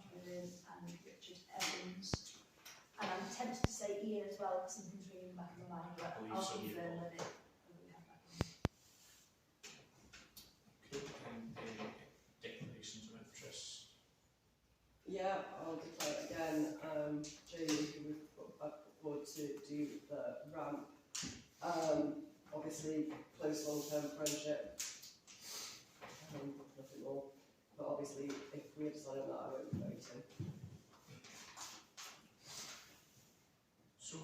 Brilliant, and Richard Evans. And I'm tempted to say Ian as well, because something's ringing back in my mind, but I'll confirm whether we have that one. Okay, and declarations of interest. Yeah, I'll declare it again. Jamie, who we've put forward to do the ramp. Obviously, close long-term friendship. Nothing more. But obviously, if we decide on that, I won't be voting. So,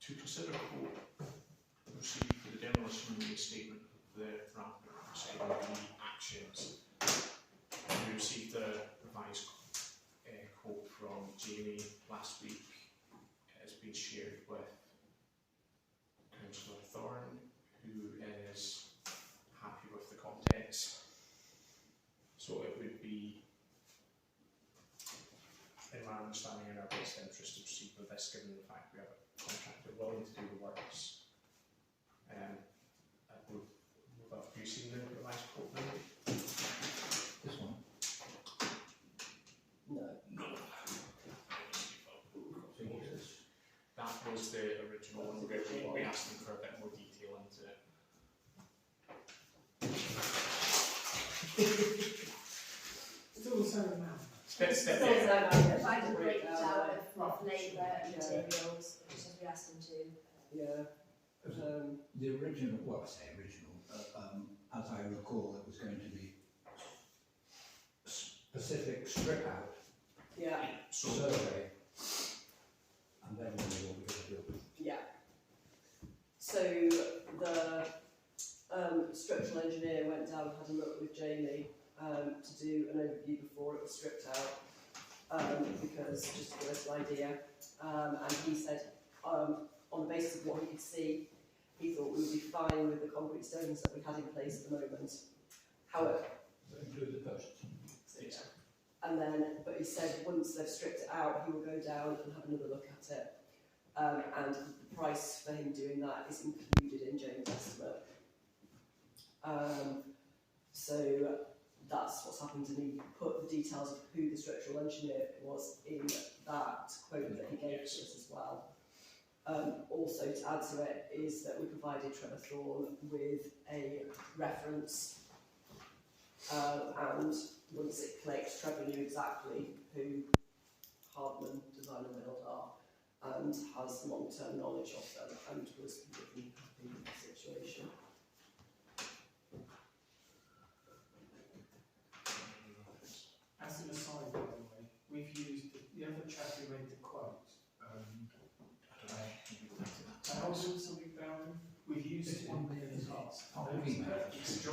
to consider quote received for the demolition and restatement of the ramp and the actions, we received a revised quote from Jamie last week. It has been shared with Councillor Thorne, who is happy with the context. So it would be, in my understanding, in our best interest to proceed with this, given the fact we have a contractor willing to do the works. Have you seen the revised quote now? This one? No. No. That was the original one. We asked them for a bit more detail into it. It's all the same amount. If I could break it down of labour and materials, just as we asked them to. Yeah. The original, well, I say original, as I recall, it was going to be specific strip out, Yeah. survey, and then we will be able to do it. Yeah. So the structural engineer went down and had a look with Jamie to do an overview before it was stripped out, because just to give us an idea, and he said on the basis of what he could see, he thought we would be fine with the concrete stones that we had in place at the moment. However, So include the posts. and then, but he said once they've stripped it out, he will go down and have another look at it. And the price for him doing that is included in James' estimate. So that's what's happened, and he put the details of who the structural engineer was in that quote that he gave to us as well. Also to add to it is that we provided Trevor Thorne with a reference, and once it clicked, Trevor knew exactly who Hardman Design and Build are and has long-term knowledge of them, and was completely happy with the situation. As an aside, by the way, we've used the other chap who made the quote. Something about we've used one in the past. Oh, we know. He's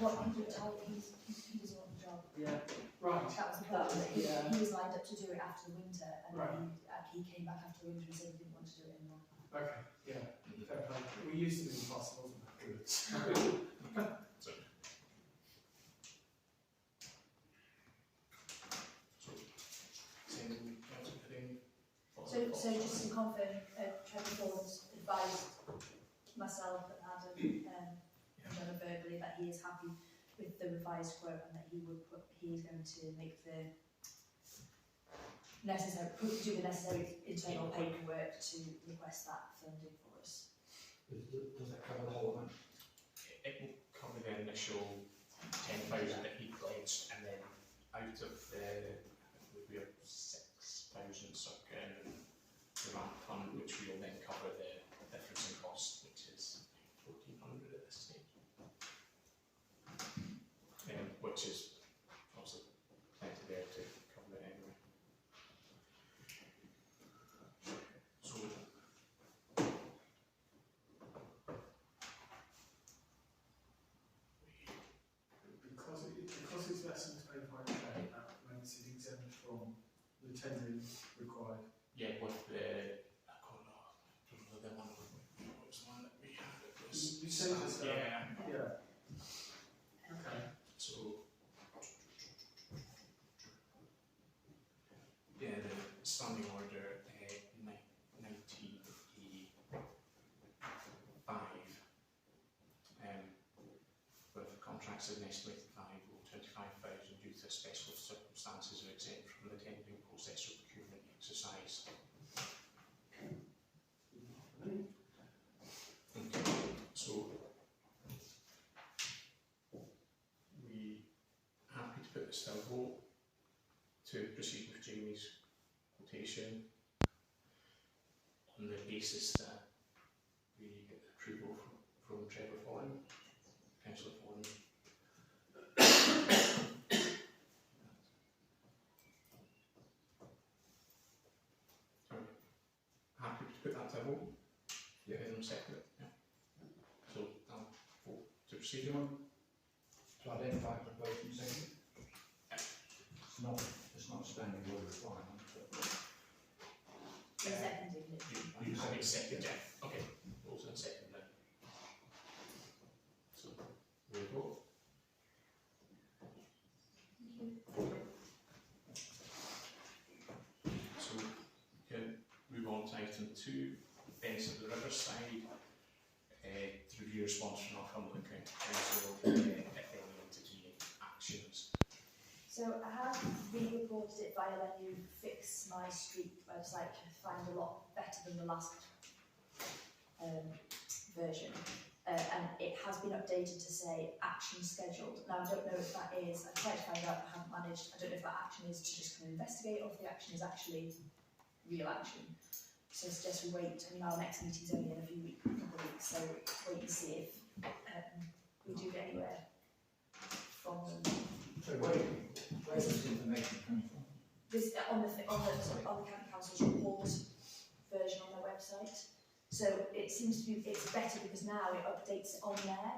what he was told, he was on the job. Yeah. Right. That was the problem, that he was lined up to do it after the winter, and then he came back after the winter and said he didn't want to do it anymore. Okay. Yeah. Fair play. We used them in the past. It wasn't that good. So just to confirm, Trevor Thorne's advised myself and Adam and Gemma verbally that he is happy with the revised quote, and that he is going to make the necessary, do the necessary internal paperwork to request that funding for us. Does that cover the whole amount? It will cover the initial 10,000 that he pledged, and then out of the, would be 6,000 circa in the ramp fund, which will then cover the difference in cost, which is 1,400 at this stage. Which is also plenty there to cover it anyway. So, because it's less than 25k, that makes it exempt from the tendering required. yeah, with the, I don't know the one, what was the one that we had? It was, You sent us that. yeah. Yeah. Okay. So, yeah, the standing order 95, with contracts of an estimated value of 25,000 due to to special circumstances are exempt from the tendering process or procurement exercise. Okay, so we happy to put this to a vote to proceed with Jamie's quotation on the basis that we get approval from Trevor Fallon, councillor Fallon. Happy to put that to a vote? Yeah. Second it? Yeah. So I'll vote to proceed on. To identify proposed and second. It's not a standing order requirement. You're seconding it. You have accepted, yeah. Okay, also in second then. So, we'll vote. So, we can move on to item 2, fence of the Riverside, to review response from our Cumberland County Council, if any entity actions. So I have re-reported it via the new Fix My Street website, which I find a lot better than the last version. And it has been updated to say action scheduled. Now I don't know if that is, I tried to find out, I haven't managed, I don't know if that action is to just come and investigate or if the action is actually real action. So I suggest we wait. I mean, our next meeting's only in a couple of weeks, so wait and see if we do get anywhere from them. So where's this information coming from? This on the county council's report version on their website. So it seems to be it's better because now it updates it on there.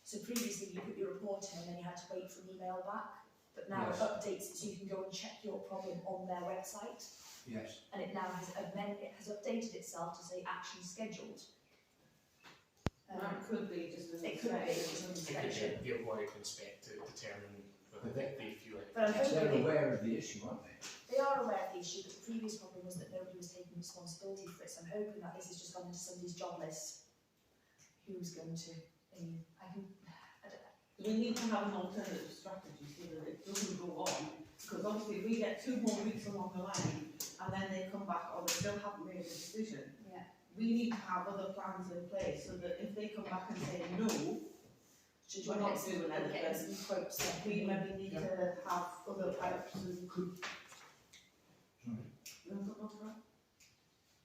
So previously you put your report in and then you had to wait for an email back, but now Yes. it updates it so you can go and check your problem on their website. Yes. And it now has updated itself to say action scheduled. That could be just an It could be. inspection. They'll go out and inspect to determine whether they feel it. But I'm hoping They're aware of the issue, aren't they? they are aware of the issue, but the previous problem was that nobody was taking responsibility for it. So I'm hoping that this has just gone into somebody's job list. Who's going to? I don't know. We need to have an alternative strategy so that it doesn't go on, because obviously if we get 2 more weeks along the line and then they come back or they still haven't made a decision, Yeah. we need to have other plans in place so that if they come back and say no, Should we're not doing get anything. some quotes? Then? We maybe need to have other options.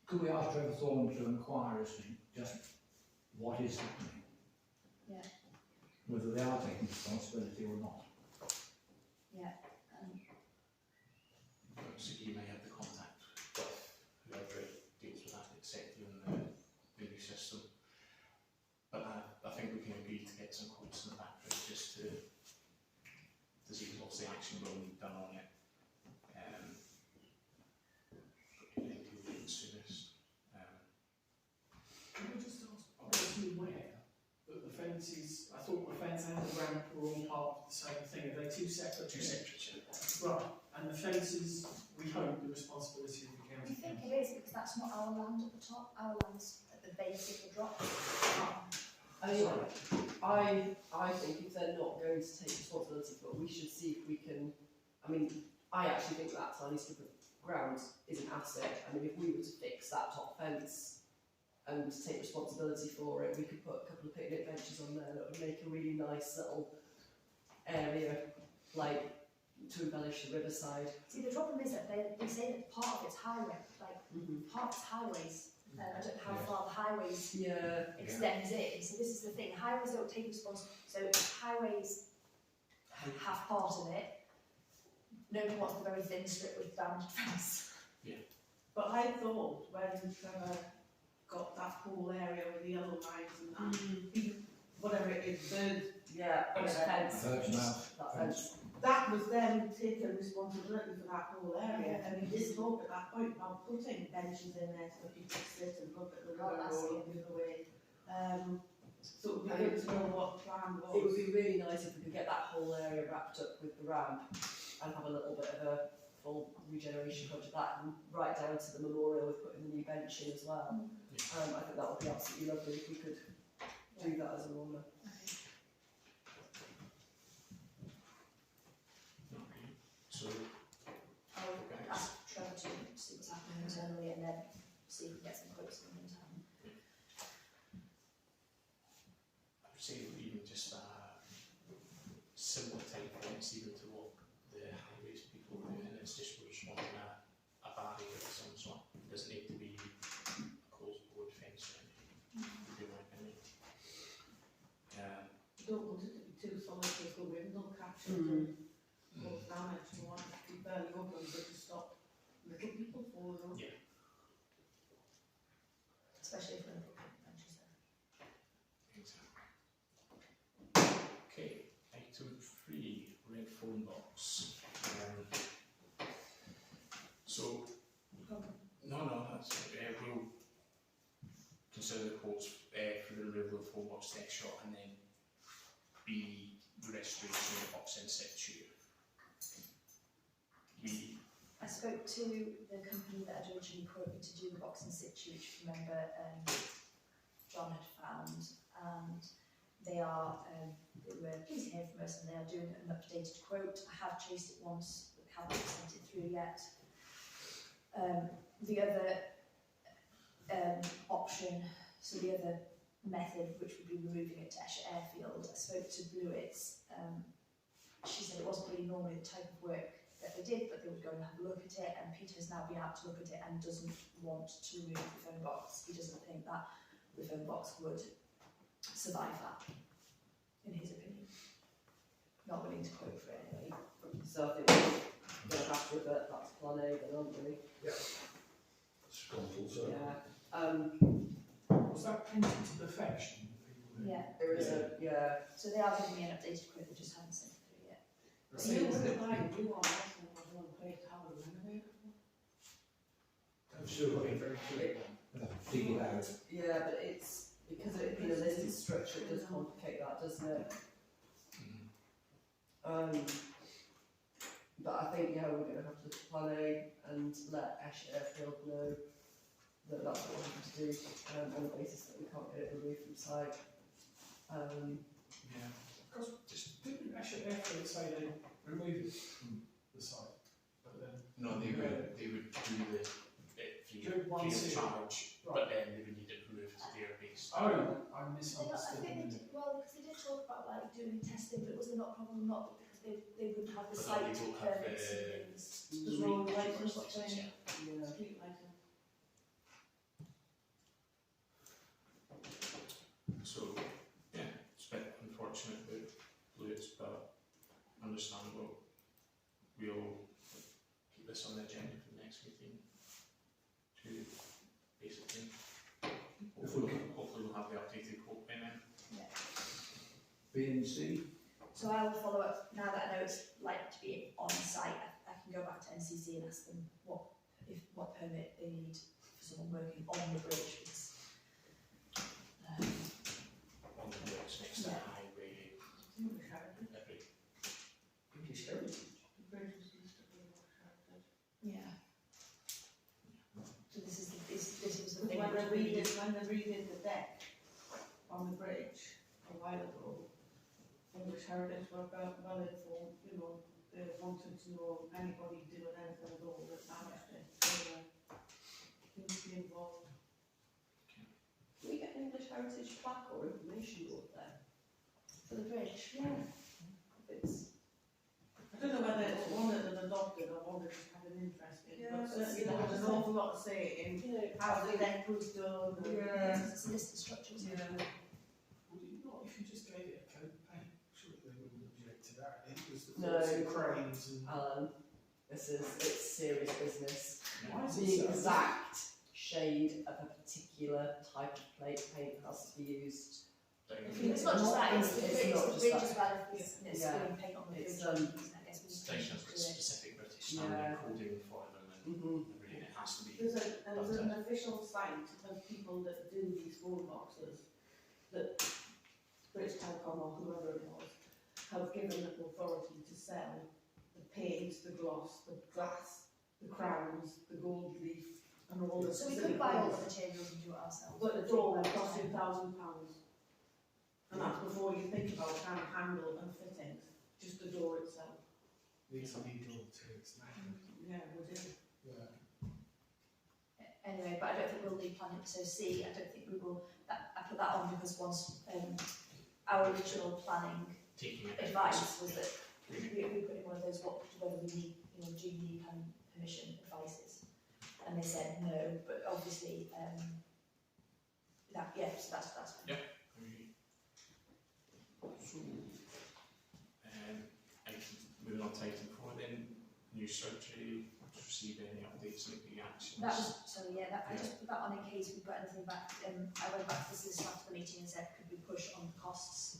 Could we ask Trevor Thorne to inquire as to just what is happening? Yeah. Whether they are taking responsibility or not. Yeah. So you may have the contact with whoever deals with that, etc. in the new system. But I think we can agree to get some quotes in the background just to see what's the action will be done on it. But I think we'll do it soonest. Can I just ask, I wasn't aware that the fences, I thought the fence and the ramp were all part of the same thing. Are they two separate Two things? separate, yeah. Right, and the fences, we hope, the responsibility of the We county think council. it is because that's not our land at the top. Our land's at the base of the drop. I think if they're not going to take responsibility for it, we should see if we can. I mean, I actually think that tiny strip of ground is an asset. I mean, if we were to fix that top fence and take responsibility for it, we could put a couple of picnic benches on there that would make a really nice little area, like to embellish the riverside. See, the problem is that they say that part of it's highway, like part of it's highways. I don't know how far the highways extends in. So this is the thing: highways don't take responsibility. So if highways have part of it, nobody wants the very thin strip with damaged fence. But I thought when Trevor got that whole area with the yellow lines and that, whatever it is, birds, Fence. Bird's mouth. That fence. that was them taking responsibility for that whole area, and we did talk at that point about putting benches in there so that people could sit and look at the river or look the other way. So it would be good to know what the plan was. It would be really nice if we could get that whole area wrapped up with the ramp and have a little bit of a full regeneration project, that and right down to the memorial with putting the new bench in as well. I think that would be absolutely lovely if we could do that as an honour. then see if we can get some quotes in the meantime. I would say even just a simple type fence, even to what the highways people do, and it's just responding a barrier of some sort. It doesn't need to be a closed board fence or anything. You know what I mean? You don't want it to be too solid because the wind will catch it and cause damage. You want it to be fairly open, but to stop little people falling off. Yeah. Especially if we're going to put benches there. Exactly. Okay, item 3, red phone box. So, no, that's we'll consider the quotes for the removal of Phone Box Eshott, and then B, the restoration of the box in situ. I spoke to the company that had originally quoted to do the box in situ, which if you remember John had found, and they were pleased to hear from us, and they are doing an updated quote. I have chased it once, but haven't sent it through yet. The other option, so the other method, which would be removing it to Eshott Airfield, I spoke to Blewitts. She said it wasn't really normally the type of work that they did, but they would go and have a look at it, and Peter has now been out to look at it and doesn't want to remove the phone box. He doesn't think that the phone box would survive that, in his opinion. Not willing to quote for it anyway. So I think we're going to have to revert back to plan A then, aren't we? It's gone full circle. Yeah. Was that painted to perfection? Yeah. There is a, So they are giving me an updated quote, they just haven't sent it through yet. So you wouldn't mind do on that and have one place to have a renovate? I'm sure Looking very clear. Dig it out. yeah, but it's, because it being a listed structure, it does complicate that, doesn't it? But I think, yeah, we're going to have to plan A and let Eshott Airfield know that that's what we're having to do, on the basis that we can't get it removed from site. Yeah. Because didn't Eshott Airfield say they remove it from the site? But then No, they would do it free Do it of once a year. charge, but then they would need it removed to their base. oh, I I misunderstood. think they did, well, because they did talk about like doing testing, but it wasn't a problem, not because they wouldn't have the But site they don't have permits and things. The road lights or license, something? yeah. Street lighting. So, yeah, it's a bit unfortunate with Blewitts, but understandable. We'll keep this on the agenda for the next meeting to basically, hopefully we'll have the updated quote by then. B and C. So I will follow up, now that I know it's likely to be on site, I can go back to NCC and ask them what permit they need for someone working on the bridge, because On the bridge next to the Yeah. highway, English heritage. every, English heritage. The bridges used to be English heritage. yeah. So this was the thing. When which they we- redid the deck on the bridge a while ago, English heritage were well informed, you know, they wanted to know anybody doing anything at all that damaged it, so seems to be involved. Do we get an English heritage plaque or information board there? For the bridge. Yeah. It's, I don't know whether it's one that had adopted or one that just had an interest in, Yeah, but but certainly it's there was an awful lot to say in you know, how the deck was done. and- Yeah. It's a listed structure, isn't it? Would it not, if you just gave it a coat of paint, surely they wouldn't object to that. It was the No. thoughts and cranes and. Alan, it's serious business. Why is The it so? exact shade of a particular type of paint has to be used. It's not just that, it's the It's bridge, not the just bridge that. as well, it's Yeah. doing paint on the bridge, It's, I guess we it's need like to a do it. specific British standard Yeah. coding for them, and everything, it has to be. There's an official site of people that do these phone boxes that British Telecom or whoever it was have given authority to sell the paint, the gloss, the glass, the crowns, the gold leaf, and all the So we specific could buy all ones. the materials and do it ourselves. But the door will cost £2,000. And that's before you think about kind of handle and fittings, just the door itself. These are needle too, it's not. Yeah, we do. Yeah. anyway, but I don't think we'll need planning, so C, I don't think we will, I put that on because once, our original planning Taking it. advice was that we put in one of those, whether we need, do you need planning permission advices? And they said no, but obviously, so that's fine. Yep. So, moving on to item 4 then, new surgery, receive any updates on the actions? That was, I just put that on in case we've got anything back. I went back to the solicitor after the meeting and said, could we push on the costs?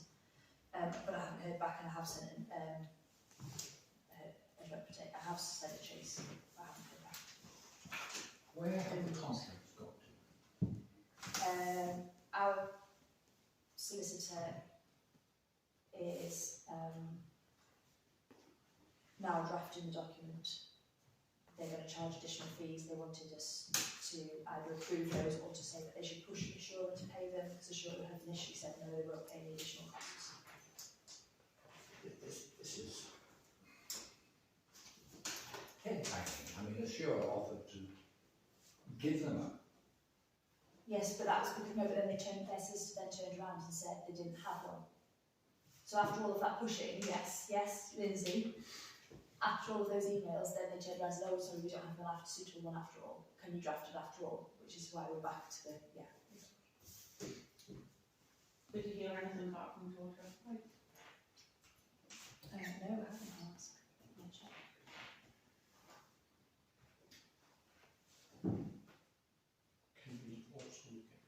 But I haven't heard back, and I have sent I have sent a chase, but I haven't heard back. Where have the contracts got to? Our solicitor is now drafting the document. They're going to charge additional fees. They wanted us to either approve those or to say that they should push Cllr to pay them, because Cllr had initially said no, they won't pay any additional costs. This is head-packing. I mean, Cllr offered to give them up. Yes, but that was because, no, but then their solicitor then turned around and said they didn't have one. So after all of that pushing, yes, Lindsay, after all of those emails, then they turned around and said, oh, sorry, we don't have a suitable one after all. Can you draft it after all? Which is why we're back to the, Did you hear anything back from Georgia? No, I haven't asked. I'll check. Can we also look at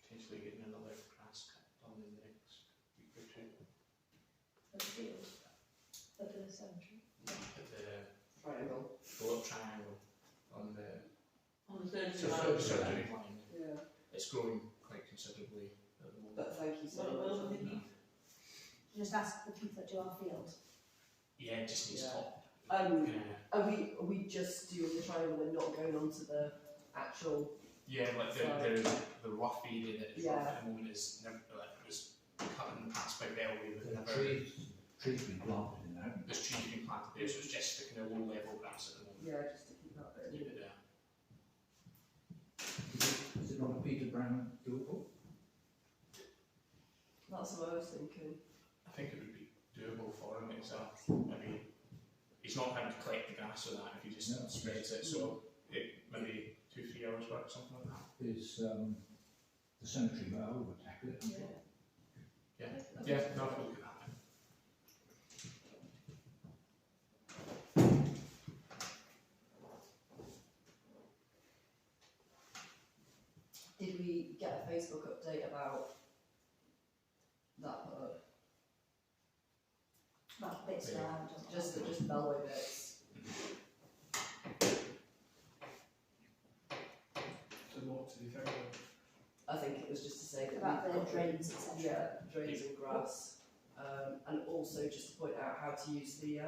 potentially getting another grass cut done in the next week or two? At the field? At the cemetery? At the Triangle. little triangle on the On the 30th So of surgery line. Yeah. It's growing quite considerably at the moment. But thank you so What much. will they need? Just ask the people that do our field. Yeah, it just needs Yeah. top. Are we just doing the triangle and not going on to the actual? Yeah, like the rough area that is rough Yeah. at the moment is never, like, it was cut in the past by Bellway, but The never. trees been planted in there. There's trees being planted there, so it's just the kind of low level grass at the moment. Yeah, just to keep that bit. Leave it there. Is it not a Peter Brown doable? That's what I was thinking. I think it would be doable for him. It's he's not having to collect the grass or that if he just No. spreads it. So it maybe 2-3 hours work, something like that. Is the cemetery mow would tackle it? Yeah, no, I'll look at that. Did we get a Facebook update about that part? Well, bits Yeah. around. Just Bellway bits. So what to be fair, I think it was just to say that About we've the got drains, etc. Yeah, drains and grass, and also just to point out how to use the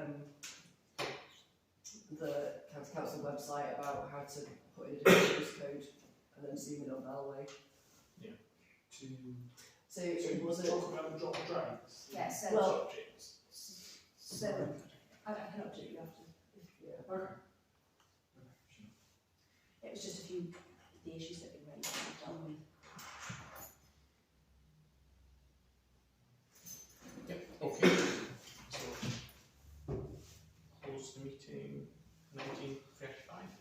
county council website about how to put in a different postcode and then zoom in on Bellway. to So it wasn't. talk about the drop drains. Yeah, so, Well, so I cannot do it, you have to. yeah. Okay. It was just a few of the issues that we raised that we've dealt with. Yep, okay. So, close the meeting 19:35.